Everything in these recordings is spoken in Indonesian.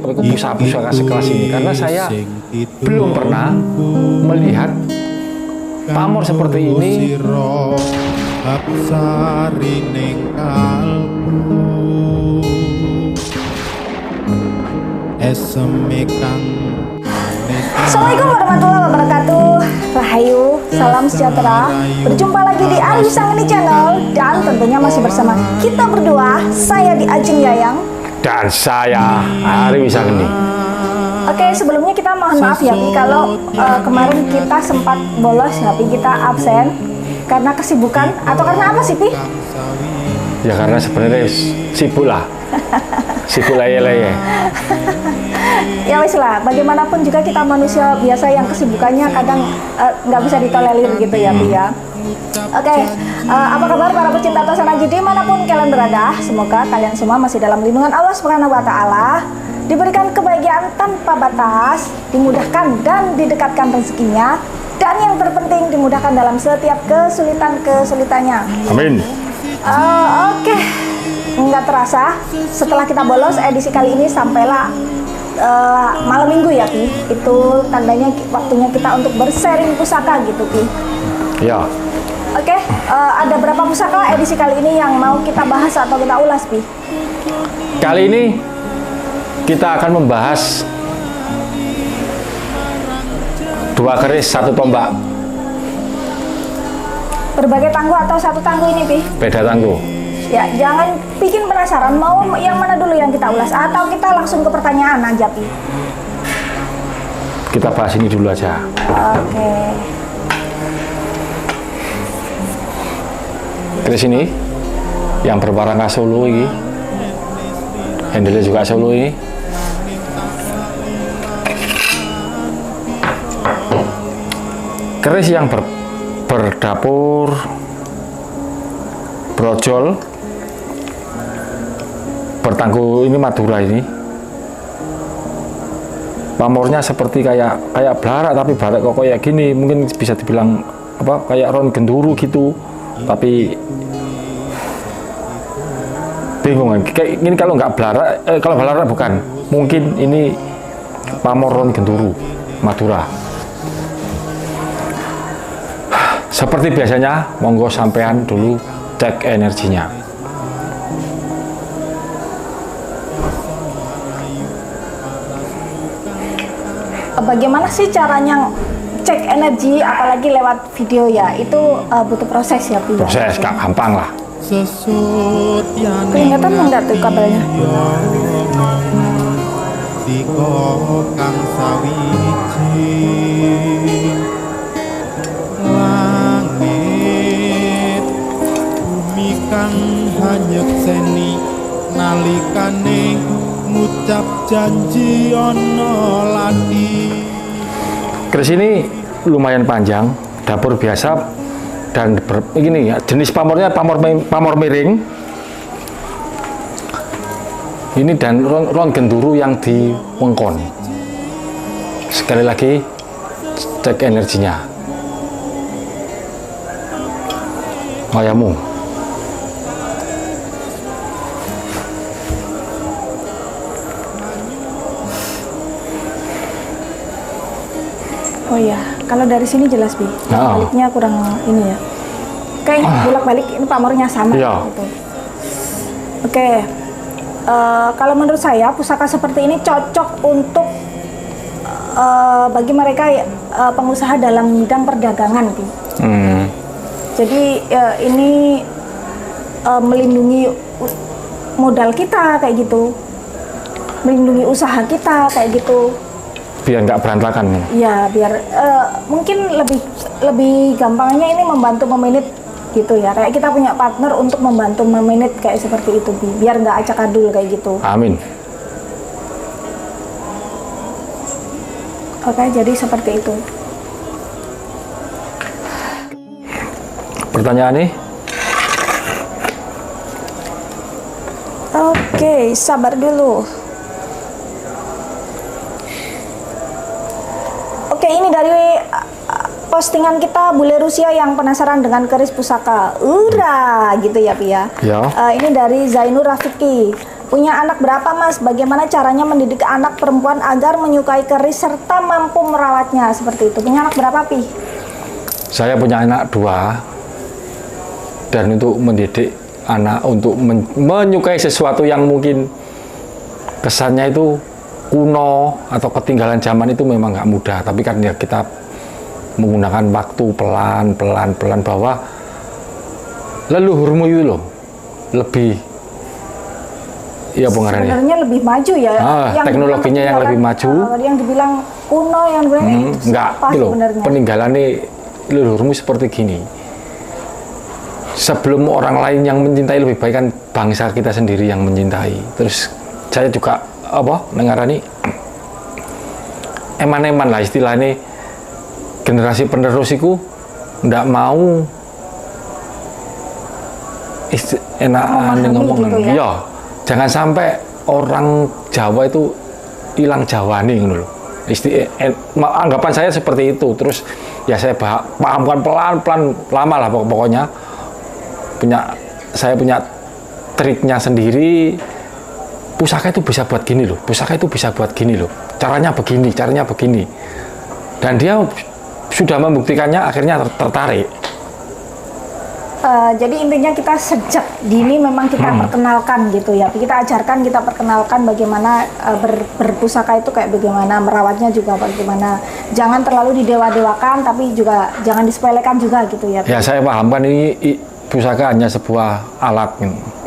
pusaka sekelas ini karena saya belum pernah melihat pamor seperti ini. Assalamualaikum warahmatullahi wabarakatuh. Rahayu, salam sejahtera. Berjumpa lagi di Ari Wisangeni Channel dan tentunya masih bersama kita berdua. Saya di Ajeng Yayang Dan saya Ari Wisangeni. Oke, sebelumnya kita mohon maaf ya Pi, kalau kemarin kita sempat bolos, tapi kita absen karena kesibukan atau karena apa sih Pi? Ya karena sebenarnya sibuk lah. Sibuk leye-leye. Ya wis lah, bagaimanapun juga kita manusia biasa yang kesibukannya kadang nggak bisa ditolerir gitu ya Pi ya. Oke, apa kabar para pecinta Tosanaji dimanapun kalian berada? Semoga kalian semua masih dalam lindungan Allah Subhanahu Wa Taala, diberikan kebahagiaan tanpa batas, dimudahkan dan didekatkan rezekinya, dan yang terpenting dimudahkan dalam setiap kesulitan-kesulitannya. Amin. Oke, nggak terasa setelah kita bolos edisi kali ini sampailah malam minggu ya Pi. Itu tandanya waktunya kita untuk bersharing pusaka gitu Pi. Ya. Oke, ada berapa pusaka edisi kali ini yang mau kita bahas atau kita ulas Pi? Kali ini kita akan membahas 2 keris 1 tombak. Berbagai tangguh atau satu tangguh ini Pi? Beda tangguh. Ya, jangan bikin penasaran mau yang mana dulu yang kita ulas atau kita langsung ke pertanyaan aja Pi. Kita bahas ini dulu aja. Oke. Keris ini yang berwarna Solo ini, handle juga Solo ini. Keris yang berdapur brojol bertangguh ini Madura ini. Pamornya seperti kayak blarak, tapi blarak kok kayak gini, mungkin bisa dibilang apa kayak ron genduru gitu. Tapi bingung kayak ini kalau nggak blarak, kalau blarak bukan, mungkin ini pamor ron genduru Madura. Seperti biasanya, monggo sampean dulu cek energinya. Bagaimana sih caranya cek energi, apalagi lewat video ya? Itu butuh proses ya Pi? Proses, gak gampang lah. Kelihatan enggak tuh kabelnya? Kang hanyut seni nalikane ngucap janji ono ladi. Keris ini lumayan panjang, dapur biasa dan begini ya, jenis pamornya pamor miring. Ini dan ron genduru yang diwengkon. Sekali lagi cek energinya. Mayamu. Oh ya, kalau dari sini jelas Bi. Baliknya kurang ini ya. Oke, bolak-balik ini pamornya sama gitu. Oke. Kalau menurut saya pusaka seperti ini cocok untuk bagi mereka pengusaha dalam bidang perdagangan Bi. Jadi ini melindungi modal kita kayak gitu. Melindungi usaha kita kayak gitu. Biar nggak berantakan. Ya, biar mungkin lebih gampangnya ini membantu memanage gitu ya. Kayak kita punya partner untuk membantu memanage kayak seperti itu, biar nggak acak adul kayak gitu. Amin. Oke, jadi seperti itu. Pertanyaan nih? Oke, sabar dulu. Oke, ini dari postingan kita bule Rusia yang penasaran dengan keris pusaka. Ura gitu ya Pi ya. Ya. Ini dari Zainur Rafiki. Punya anak berapa Mas? Bagaimana caranya mendidik anak perempuan agar menyukai keris serta mampu merawatnya? Seperti itu. Punya anak berapa Pi? Saya punya anak 2, dan untuk mendidik anak untuk menyukai sesuatu yang mungkin kesannya itu kuno atau ketinggalan zaman itu memang nggak mudah. Tapi kan ya kita menggunakan waktu pelan bahwa leluhurmu itu loh lebih ya sebenarnya lebih maju ya. Yang teknologinya yang lebih maju. Yang dibilang kuno, yang dibilang enggak gitu loh. Peninggalannya leluhurmu seperti gini. Sebelum orang lain yang mencintai, lebih baik kan bangsa kita sendiri yang mencintai. Terus saya juga nengarani eman-eman lah istilahnya, generasi penerus itu ndak mau enak ngomong gitu ya? Ya, jangan sampai orang Jawa itu hilang Jawa nih loh. Anggapan saya seperti itu. Terus ya saya pahamkan pelan-pelan, lama lah pokoknya. Saya punya triknya sendiri. Pusaka itu bisa buat gini loh, pusaka itu bisa buat gini loh, caranya begini. Dan dia sudah membuktikannya, akhirnya tertarik. Jadi intinya kita sejak dini memang kita perkenalkan gitu ya, kita ajarkan, kita perkenalkan bagaimana berpusaka itu kayak bagaimana, merawatnya juga bagaimana. Jangan terlalu didewa-dewakan, tapi juga jangan disepelekan juga gitu ya. Ya saya pahamkan ini pusaka hanya sebuah alat.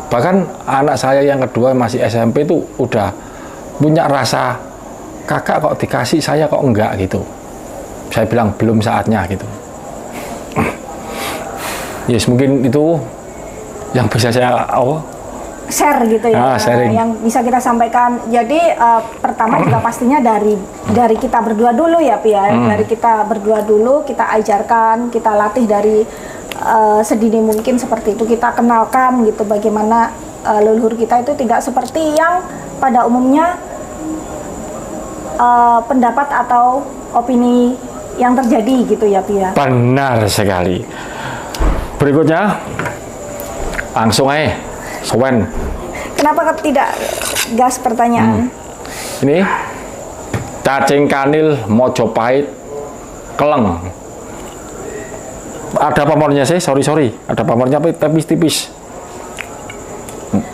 Bahkan anak saya yang kedua masih SMP itu udah punya rasa, kakak kok dikasih, saya kok enggak gitu. Saya bilang belum saatnya gitu. Yes, mungkin itu yang bisa saya share gitu ya, sharing. Yang bisa kita sampaikan. Jadi pertama juga pastinya dari kita berdua dulu ya Pi ya. Dari kita berdua dulu, kita ajarkan, kita latih dari sedini mungkin seperti itu, kita kenalkan gitu bagaimana leluhur kita itu tidak seperti yang pada umumnya pendapat atau opini yang terjadi gitu ya Pi ya. Benar sekali. Berikutnya langsung aja Sowen. Kenapa tidak gas pertanyaan? Ini cacing kanil Mojopahit Keleng. Ada pamornya sih, sorry. Ada pamornya tapi tipis.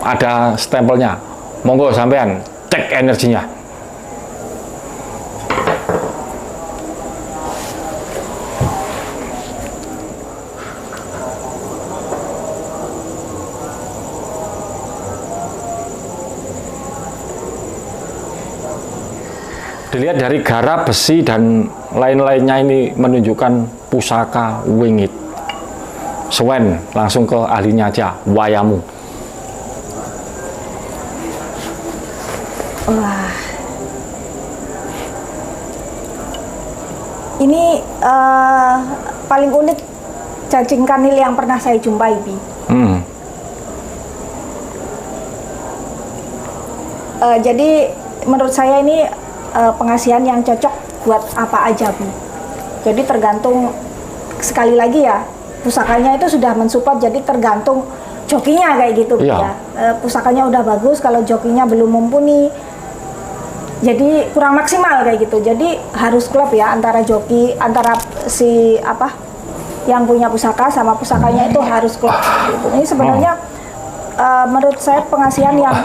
Ada stempelnya. Monggo sampean cek energinya. Dilihat dari garap, besi, dan lain-lainnya ini menunjukkan pusaka wingit. Sowen, langsung ke ahlinya aja, wayamu. Wah. Ini paling unik cacing kanil yang pernah saya jumpai, Bi. Jadi menurut saya ini pengasihan yang cocok buat apa aja, Bu. Jadi tergantung, sekali lagi ya, pusakanya itu sudah mensupport, jadi tergantung jokinya kayak gitu, Bu, ya. Pusakanya udah bagus, kalau jokinya belum mumpuni, jadi kurang maksimal kayak gitu. Jadi harus klop ya antara joki, antara si yang punya pusaka sama pusakanya itu harus klop. Gitu. Ini sebenarnya menurut saya pengasihan yang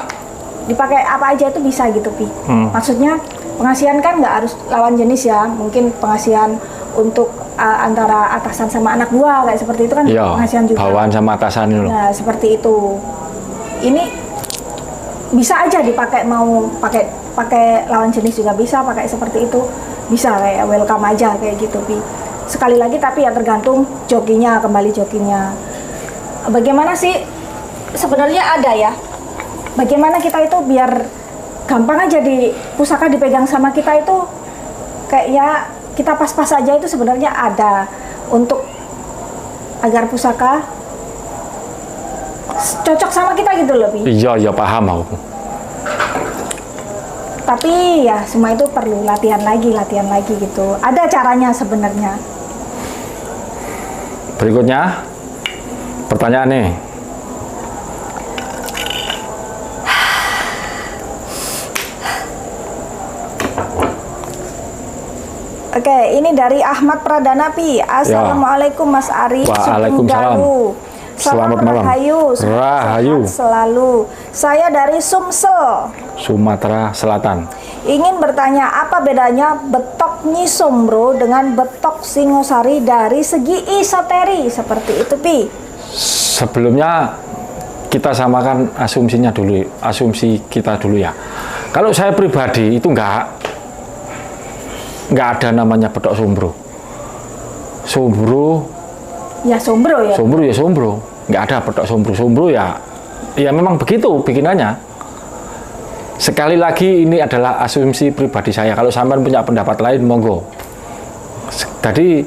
dipakai apa aja itu bisa gitu, Pi. Maksudnya pengasihan kan nggak harus lawan jenis ya, mungkin pengasihan untuk antara atasan sama anak buah kayak seperti itu kan, pengasihan juga. Bawaan sama atasan itu. Nah seperti itu. Ini bisa aja dipakai, mau pakai lawan jenis juga bisa, pakai seperti itu bisa, kayak welcome aja kayak gitu, Pi. Sekali lagi tapi ya tergantung jokinya, kembali jokinya. Bagaimana sih sebenarnya ada ya? Bagaimana kita itu biar gampang aja di pusaka dipegang sama kita itu kayak ya kita pas-pas aja, itu sebenarnya ada untuk agar pusaka cocok sama kita gitu loh, Pi. Iya paham aku. Tapi ya semua itu perlu latihan lagi gitu. Ada caranya sebenarnya. Berikutnya pertanyaan nih. Oke, ini dari Ahmad Pradana Pi. Assalamualaikum Mas Ari. Waalaikumsalam. Selamat malam. Rahayu. Rahayu. Sehat selalu. Saya dari Sumsel, Sumatera Selatan. ingin bertanya apa bedanya betok Nyi Sombro dengan betok Singosari dari segi esoteri seperti itu Pi. Sebelumnya kita samakan asumsinya dulu, asumsi kita dulu ya. Kalau saya pribadi itu nggak ada namanya betok Sombro. Sombro Ya Sombro ya. Sombro ya Sombro, nggak ada betok Sombro. Sombro ya memang begitu bikinannya. Sekali lagi ini adalah asumsi pribadi saya. Kalau sampean punya pendapat lain monggo. Jadi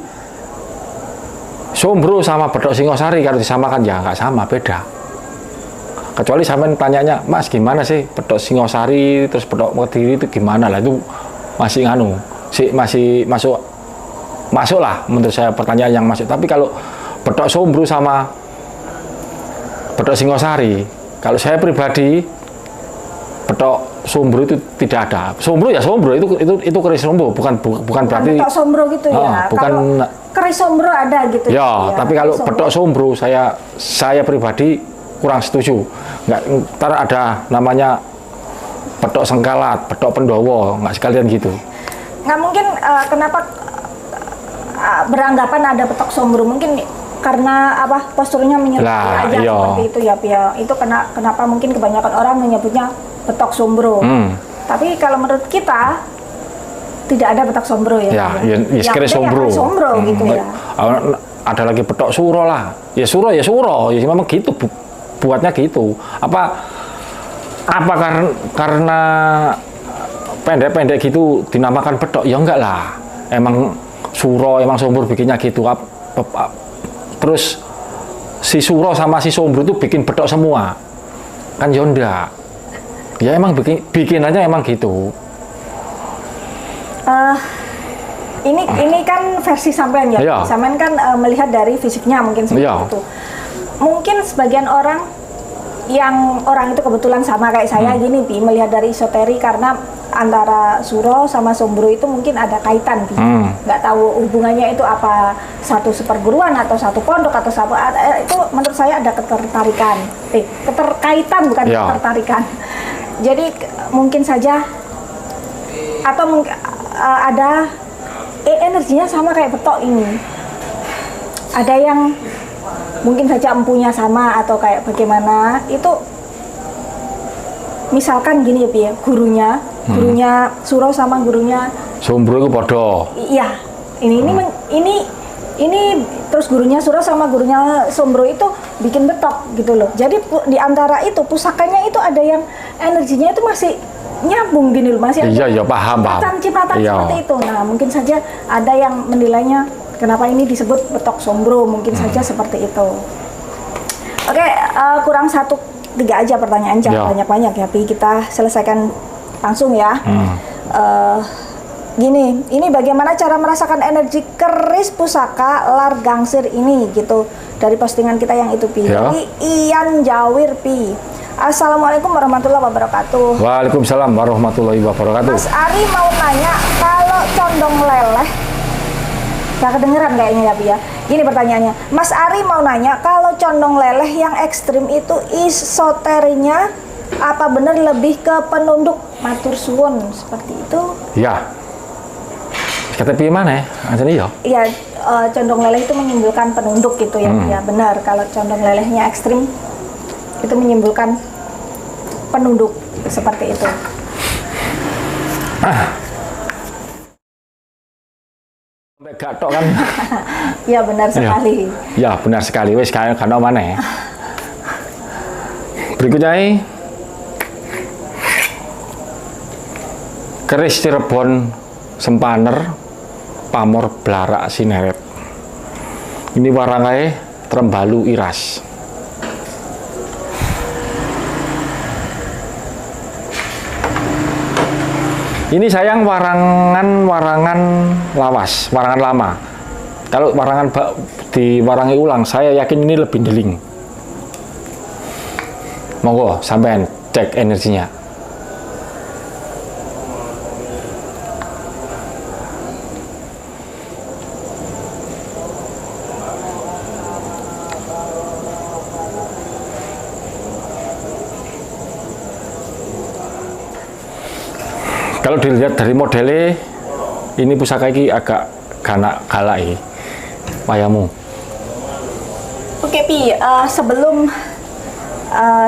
Sombro sama betok Singosari kalau disamakan ya nggak sama, beda. Kecuali sampean tanyanya, Mas gimana sih betok Singosari terus betok Kediri itu gimana lah, itu masih masih masuk lah menurut saya, pertanyaan yang masuk. Tapi kalau betok Sombro sama betok Singosari, kalau saya pribadi betok Sombro itu tidak ada. Sombro ya Sombro, itu keris Sombro, bukan berarti betok Sombro gitu ya. bukan kalau keris Sombro ada gitu ya. Tapi kalau betok Sombro saya pribadi kurang setuju. Ntar ada namanya betok Sengkalat, betok Pendowo, nggak sekalian gitu. Nggak mungkin kenapa beranggapan ada betok Sombro, mungkin karena apa, posturnya menyerupai aja iya. seperti itu ya Pia. Itu kenapa mungkin kebanyakan orang menyebutnya betok Sombro. Tapi kalau menurut kita tidak ada betok Sombro ya. Ya keris Sombro. Sombro gitu ya. Ada lagi betok Suro lah. Ya Suro. Ya memang gitu, buatnya gitu. Apa karena pendek-pendek gitu dinamakan betok? Ya enggak lah. Emang Suro, emang Sombro bikinnya gitu. Terus si Suro sama si Sombro itu bikin betok semua. Kan ya enggak. Ya emang bikinannya emang gitu. Ini kan versi sampean ya. Iya. Sampean kan melihat dari fisiknya mungkin seperti Iya. itu. Mungkin sebagian orang itu kebetulan sama kayak saya gini Pi, melihat dari esoteri, karena antara Suro sama Sombro itu mungkin ada kaitan Pi. Nggak tahu hubungannya itu apa, satu seperguruan atau satu pondok atau itu menurut saya ada ketertarikan. Keterkaitan bukan Iya. ketertarikan. Jadi mungkin saja atau mungkin ada energinya sama kayak betok ini. Ada yang mungkin saja empunya sama atau kayak bagaimana, itu misalkan gini ya Pi, gurunya Suro sama gurunya Sombro itu podo. iya, ini terus gurunya Suro sama gurunya Sombro itu bikin betok gitu loh. Jadi di antara itu pusakanya itu ada yang energinya itu masih nyambung gini loh, masih ada Iya, paham. cipratan Iya. seperti itu. Nah mungkin saja ada yang menilainya kenapa ini disebut betok Sombro, mungkin saja seperti itu. Oke, kurang 3 aja pertanyaan, jangan banyak-banyak ya Pi, kita selesaikan langsung ya. Gini, ini bagaimana cara merasakan energi keris pusaka lar gangsir ini gitu, dari postingan kita yang itu Pi. Jadi Ian Jawir Pi. Assalamualaikum warahmatullahi wabarakatuh. Waalaikumsalam warahmatullahi wabarakatuh. Mas Ari mau nanya, kalau condong leleh, gak kedengeran kayaknya ya Pi ya. Gini pertanyaannya, Mas Ari mau nanya, kalau condong leleh yang ekstrim itu esoterinya apa benar lebih ke penunduk, matur suwun seperti itu? Ya. Kata piye mana ya? Anjani ya? Iya, condong leleh itu menyimpulkan penunduk gitu ya. Ya benar, kalau condong lelehnya ekstrim itu menyimpulkan penunduk seperti itu. Sampai gatok kan? Ya benar sekali. Ya benar sekali. Wes kayak kan mana ya? Berikutnya keris Cirebon Sempaner pamor blarak sineret. Ini warangai Trembalu Iras. Ini sayang warangan lawas, warangan lama. Kalau warangan diwarangi ulang, saya yakin ini lebih deling. Monggo sampean cek energinya. Kalau dilihat dari modelnya, ini pusaka ini agak galak ini, wayamu. Oke Pi, sebelum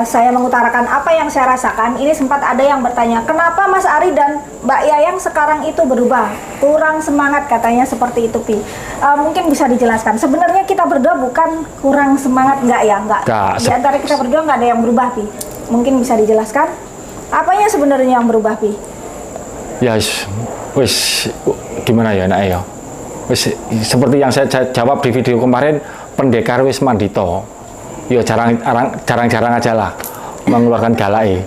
saya mengutarakan apa yang saya rasakan, ini sempat ada yang bertanya, kenapa Mas Ari dan Mbak Yayang sekarang itu berubah? Kurang semangat katanya seperti itu Pi. Mungkin bisa dijelaskan. Sebenarnya kita berdua bukan kurang semangat, enggak ya? Enggak. Di antara kita berdua nggak ada yang berubah Pi. Mungkin bisa dijelaskan? Apanya sebenarnya yang berubah Pi? Ya, wis gimana ya nak ya? Wis seperti yang saya jawab di video kemarin, pendekar wis mandito. Ya jarang-jarang aja lah mengeluarkan galai.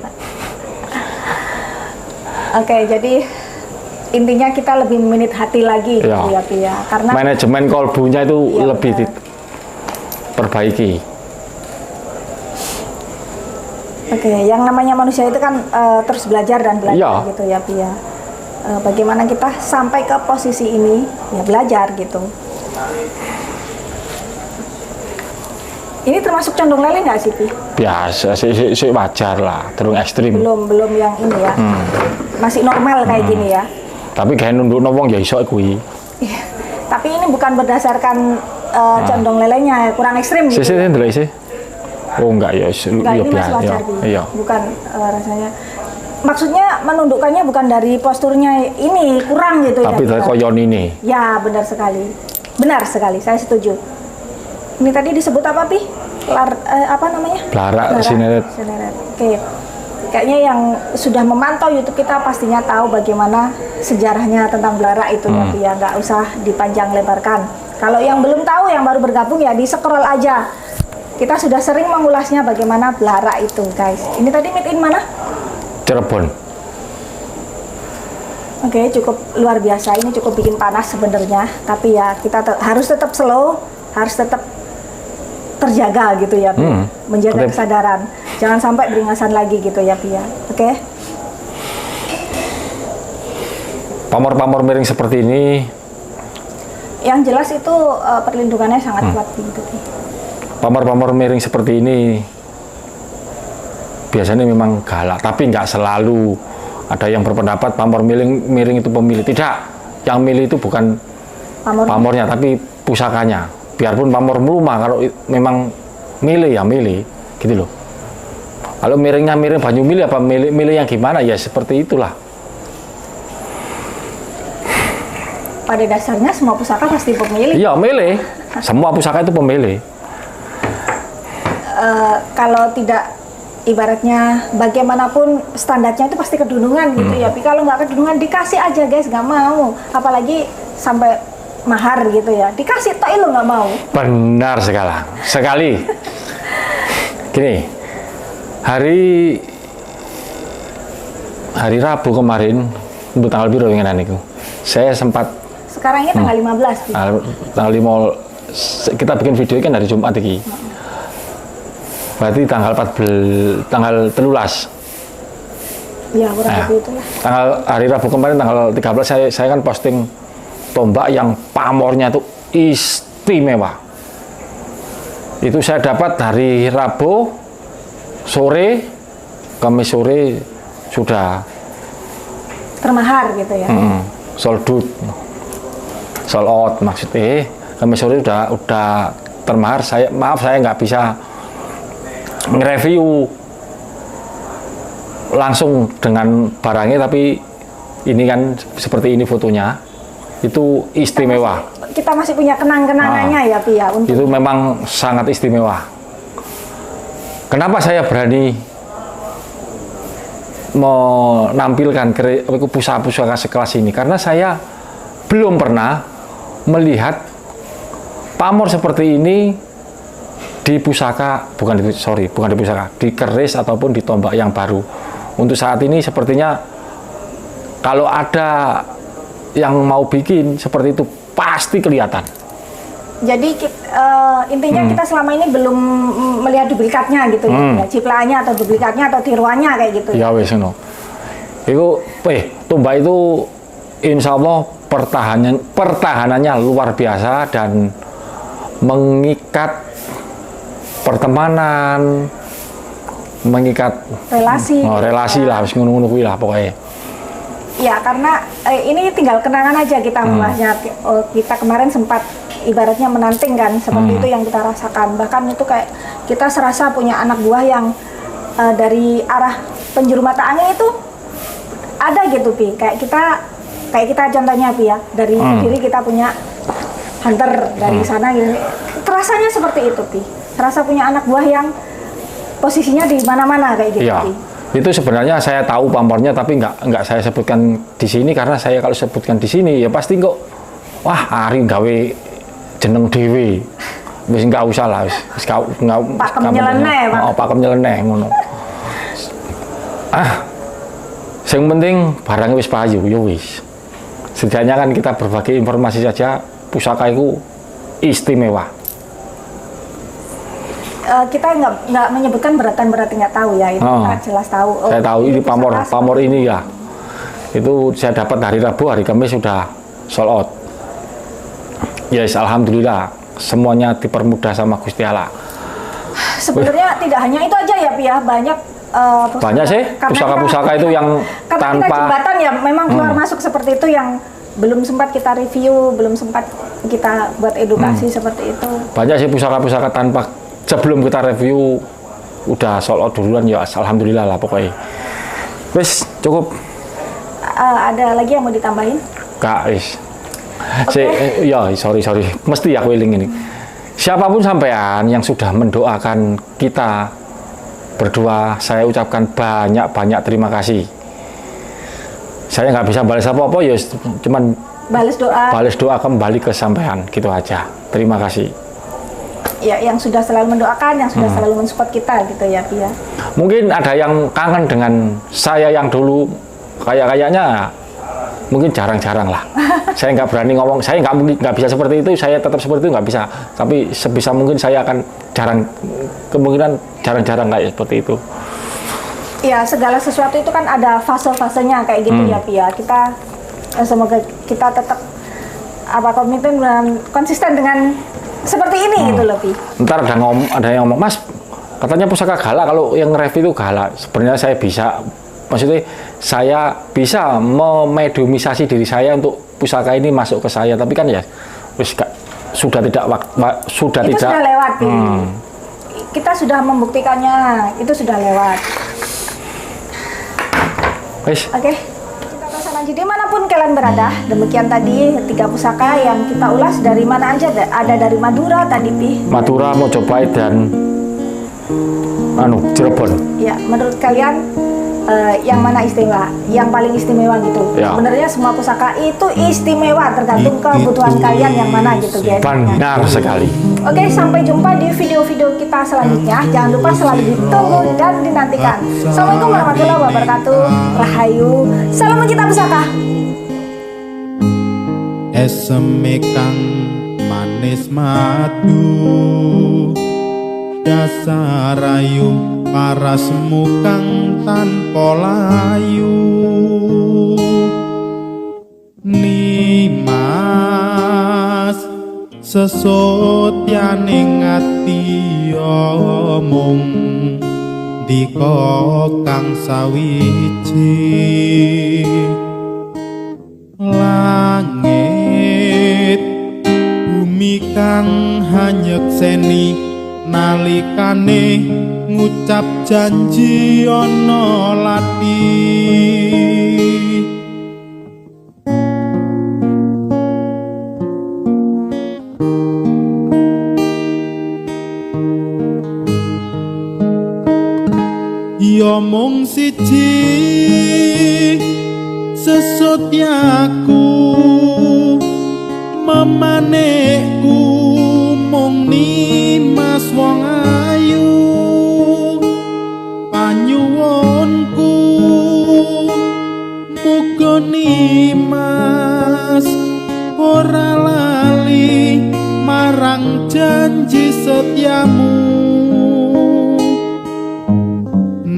Oke, jadi intinya kita lebih menit hati lagi ya. Gitu ya Pi ya. Karena manajemen kolbunya itu ya, lebih diperbaiki. Oke, yang namanya manusia itu kan terus belajar dan belajar ya. Gitu ya Pi ya. Bagaimana kita sampai ke posisi ini ya belajar gitu. Ini termasuk condong lele nggak sih Pi? Biasa sih wajar lah, terus ekstrim. Belum yang ini ya. Masih normal kayak gini ya. Tapi kayak nunduk wong ya iso kuwi. Tapi ini bukan berdasarkan condong lelenya, kurang ekstrim gitu. Sih ndelok sih. Oh enggak ya, enggak, ini masih wajar iya. Bukan rasanya. Maksudnya menundukkannya bukan dari posturnya ini kurang gitu. Tapi dari koyon ini. Ya benar sekali. Benar sekali, saya setuju. Ini tadi disebut apa Pi? Apa namanya? Blara Sineret. Oke. Kayaknya yang sudah memantau YouTube kita pastinya tahu bagaimana sejarahnya tentang Blara itu ya Pi ya, nggak usah dipanjang lebarkan. Kalau yang belum tahu, yang baru bergabung ya di scroll aja. Kita sudah sering mengulasnya bagaimana Blara itu guys. Ini tadi meet in mana? Cirebon. Oke, cukup luar biasa. Ini cukup bikin panas sebenarnya. Tapi ya kita harus tetap slow, harus tetap terjaga gitu ya, menjaga kesadaran, jangan sampai beringasan lagi gitu ya Pi ya. Oke. Pamor-pamor miring seperti ini, yang jelas itu perlindungannya sangat kuat gitu Pi. Pamor-pamor miring seperti ini biasanya memang galak, tapi nggak selalu. Ada yang berpendapat pamor miring itu pemilih, tidak. Yang milih itu bukan pamornya, tapi pusakanya. Biarpun pamor rumah, kalau memang milih ya milih, gitu loh. Kalau miringnya miring banyu milih apa milih yang gimana ya seperti itulah. Pada dasarnya semua pusaka pasti pemilih. Iya milih, semua pusaka itu pemilih. Kalau tidak ibaratnya bagaimanapun standarnya itu pasti kedunungan gitu ya. Tapi kalau nggak kedunungan dikasih aja guys, nggak mau. Apalagi sampai mahar gitu ya, dikasih tok lo nggak mau. Benar sekali. Gini, hari Rabu kemarin untuk tanggal biru yang itu, saya sempat. Sekarang ini tanggal 15. Tanggal 5 kita bikin video kan hari Jumat ini. Berarti tanggal 13. Ya kurang lebih itulah. Hari Rabu kemarin tanggal 13 saya kan posting tombak yang pamornya itu istimewa. Itu saya dapat dari Rabu sore, Kamis sore sudah termahar gitu ya. Sold out maksudnya. Kamis sore udah termahar. Saya nggak bisa nge-review langsung dengan barangnya, tapi ini kan seperti ini fotonya. Itu istimewa. Kita masih punya kenang-kenangannya ya Pi ya. Itu memang sangat istimewa. Kenapa saya berani menampilkan pusaka-pusaka sekelas ini? Karena saya belum pernah melihat pamor seperti ini di pusaka, bukan di pusaka, di keris ataupun di tombak yang baru. Untuk saat ini sepertinya kalau ada yang mau bikin seperti itu pasti kelihatan. Jadi intinya kita selama ini belum melihat duplikatnya gitu ya, ciplaannya atau duplikatnya atau tiruannya kayak gitu. Ya wes no. Itu tombak itu insya Allah pertahanannya luar biasa dan mengikat pertemanan, mengikat relasi lah, wis ngono-ngono kuwi lah pokoknya. Ya, karena ini tinggal kenangan aja kita membahasnya. Kita kemarin sempat ibaratnya menanting kan, seperti itu yang kita rasakan. Bahkan itu kayak kita serasa punya anak buah yang dari arah penjuru mata angin itu ada gitu, Pi. Kayak kita contohnya, Pi ya, dari Kediri kita punya hunter dari sana gitu. Rasanya seperti itu, Pi. Serasa punya anak buah yang posisinya di mana-mana kayak gitu, Iya. Pi. Itu sebenarnya saya tahu pamornya, tapi nggak saya sebutkan di sini karena saya kalau sebutkan di sini ya pasti kok wah Ari gawe jeneng dewe. Wis nggak usah lah, wis nggak. Pakem nyeleneh, Pak. Oh, pakem nyeleneh ngono. Yang penting barangnya wis payu, ya wis. Setidaknya kan kita berbagi informasi saja, pusaka itu istimewa. Kita nggak menyebutkan berat nggak tahu ya, itu kita jelas tahu. Saya tahu ini pusaka pamor ini ya. Itu saya dapat hari Rabu, hari Kamis sudah sold out. Yes, alhamdulillah semuanya dipermudah sama Gusti Allah. Sebenarnya tidak hanya itu aja ya, Pi ya, banyak Banyak sih pusaka-pusaka itu yang karena kita tanpa jembatan ya, memang keluar masuk seperti itu yang belum sempat kita review, belum sempat kita buat edukasi seperti itu. banyak sih pusaka-pusaka tanpa sebelum kita review udah sold out duluan ya, alhamdulillah lah pokoknya. Wes cukup. Ada lagi yang mau ditambahin? Kak, wis. Ya, sorry. Mesti aku eling ini. Siapapun sampean yang sudah mendoakan kita berdua, saya ucapkan banyak terima kasih. Saya nggak bisa balas apa-apa, ya cuman balas doa kembali ke sampean, gitu aja. Terima kasih. Ya, yang sudah selalu mendoakan, yang sudah selalu mensupport kita gitu ya, Pi ya. Mungkin ada yang kangen dengan saya yang dulu, kayaknya mungkin jarang-jarang lah. Saya nggak berani ngomong, saya nggak bisa seperti itu, saya tetap seperti itu nggak bisa. Tapi sebisa mungkin saya akan kemungkinan jarang-jarang kayak seperti itu. Ya, segala sesuatu itu kan ada fase-fasenya kayak gitu ya, Pi ya. Kita semoga kita tetap komitmen dan konsisten dengan seperti ini gitu loh, Pi. Ntar ada yang ngomong, Mas, katanya pusaka gala, kalau yang review itu gala. Sebenarnya saya bisa, maksudnya saya bisa memediumisasi diri saya untuk pusaka ini masuk ke saya, tapi kan ya sudah tidak itu sudah lewat, Pi. Kita sudah membuktikannya, itu sudah lewat. Oke. Dimanapun kalian berada, demikian tadi 3 pusaka yang kita ulas. Dari mana aja? Ada dari Madura tadi, Pi. Madura, Mojopahit, dan Cirebon. Ya, menurut kalian yang mana istimewa? Yang paling istimewa gitu? Ya. Sebenarnya semua pusaka itu istimewa, tergantung kebutuhan kalian yang mana gitu, guys. Benar sekali. Oke, sampai jumpa di video-video kita selanjutnya. Jangan lupa selalu ditunggu dan dinantikan. Assalamualaikum warahmatullahi wabarakatuh. Rahayu. Salam kita pusaka. Eseme kang manis madu, dasar ayu parasmu kang tanpa layu. Nimas sesotyaning ati omong dika kang sawiji. Langit bumi kang hanyekseni nalikane ngucap janji ana lati. Ya mung siji sesotyaku memanekku mung Nimas wong ayu. Panyuwunku muga Nimas ora lali marang janji setiamu.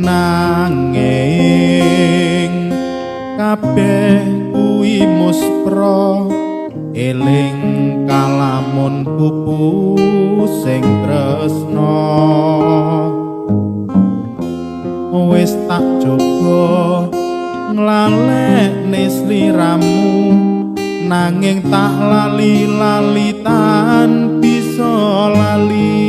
Nanging kabeh kuwi muspra, eling kalamun pupu sing tresna. Wis tak coba nglalek lalekne sliramu nanging tak lali-lali tan bisa lali.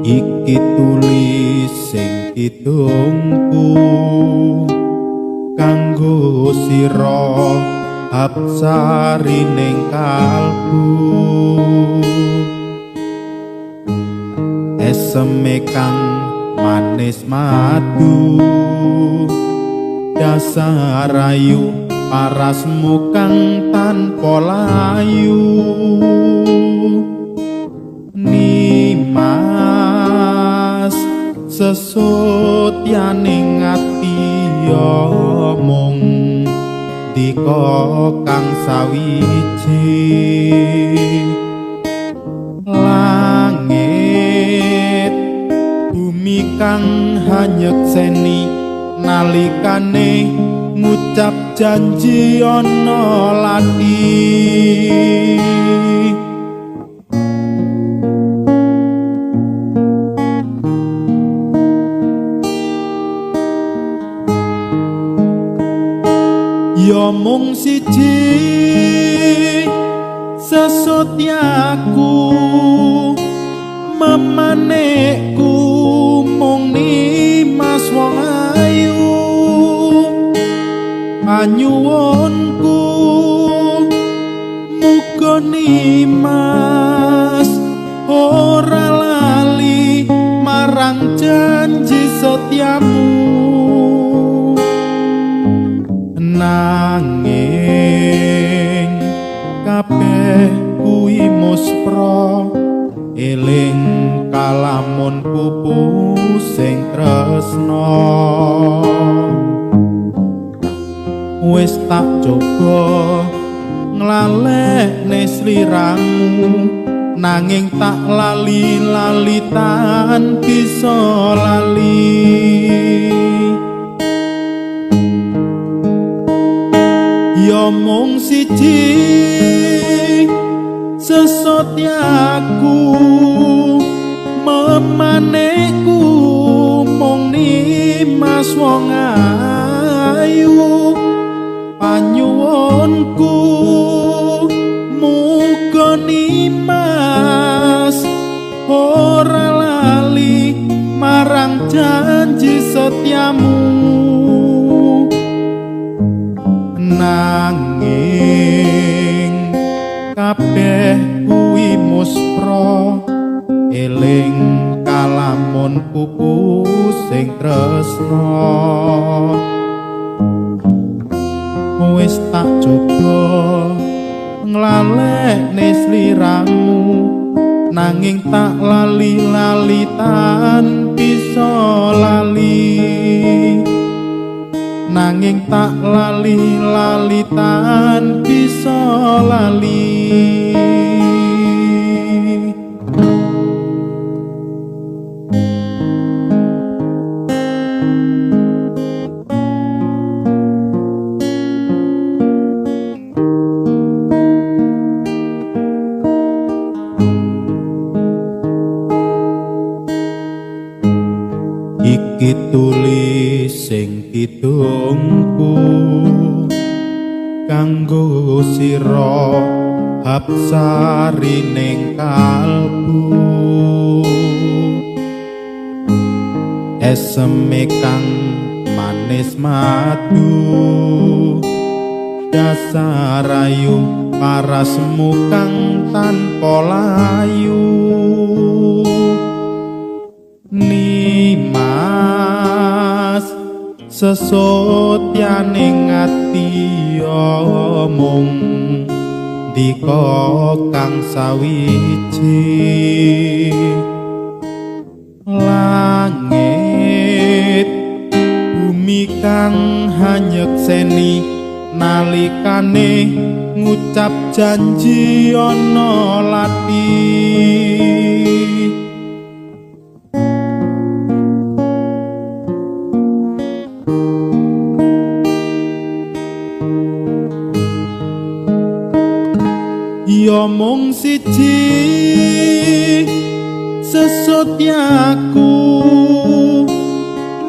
Iki tulis sing kidungku kanggo sira absari ning kalbu eseme kang manis madu dasar ayu parasmu kang tanpa layu nimas sesotyaning ati omong dika kang sawiji langit bumi kang hanyekseni nalikane ngucap janji ana lati. Ya mung siji sesotyaku memanekku mung nimas wong ayu panyuwunku muga nimas ora lali marang janji setiamu nanging kabeh kuwi muspra eling kalamun pupu sing tresna wis tak coba nglalekne sliramu nanging tak lali-lali tan bisa lali. Ya mung siji sesotyaku memanekku mung nimas wong ayu panyuwunku muga nimas ora lali marang janji setiamu nanging kabeh kuwi muspra eling kalamun pupu sing tresna wis tak coba nglalekne sliramu nanging tak lali-lali tan bisa lali nanging tak lali-lali tan bisa lali. Iki tulis sing kidungku kanggo sira absari ning kalbu eseme kang manis madu dasar ayu parasmu kang tanpa layu nimas sesotyaning ati omong dika kang sawiji langit bumi kang hanyekseni nalikane ngucap janji ana lati. ya mung siji sesotyaku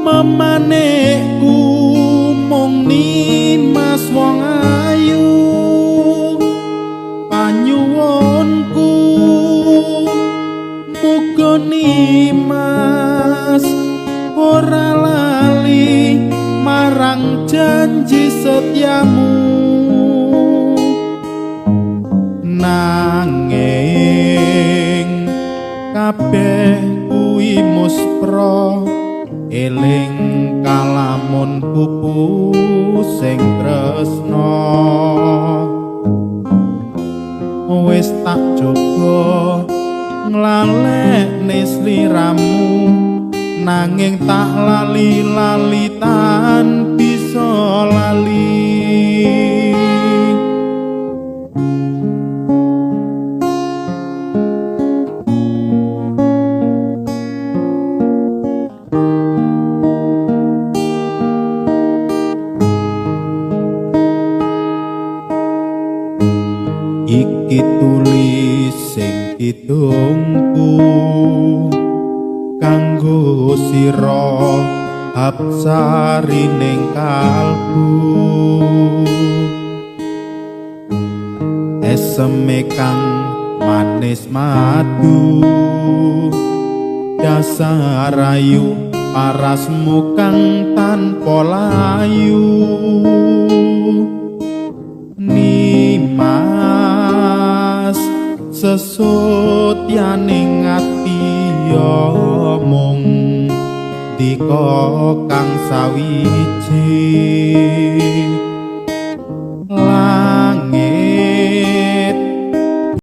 memanekku mung nimas wong ayu panyuwunku muga nimas ora lali marang janji setiamu nanging kabeh kuwi muspra eling kalamun pupu sing tresna wis tak coba nglalekne sliramu nanging tak lali-lali tan bisa lali iki tulis sing kidungku kanggo sira absari ning kalbu eseme kang manis madu dasar ayu parasmu kang tanpa layu nimas sesotyaning ati omong dika kang sawiji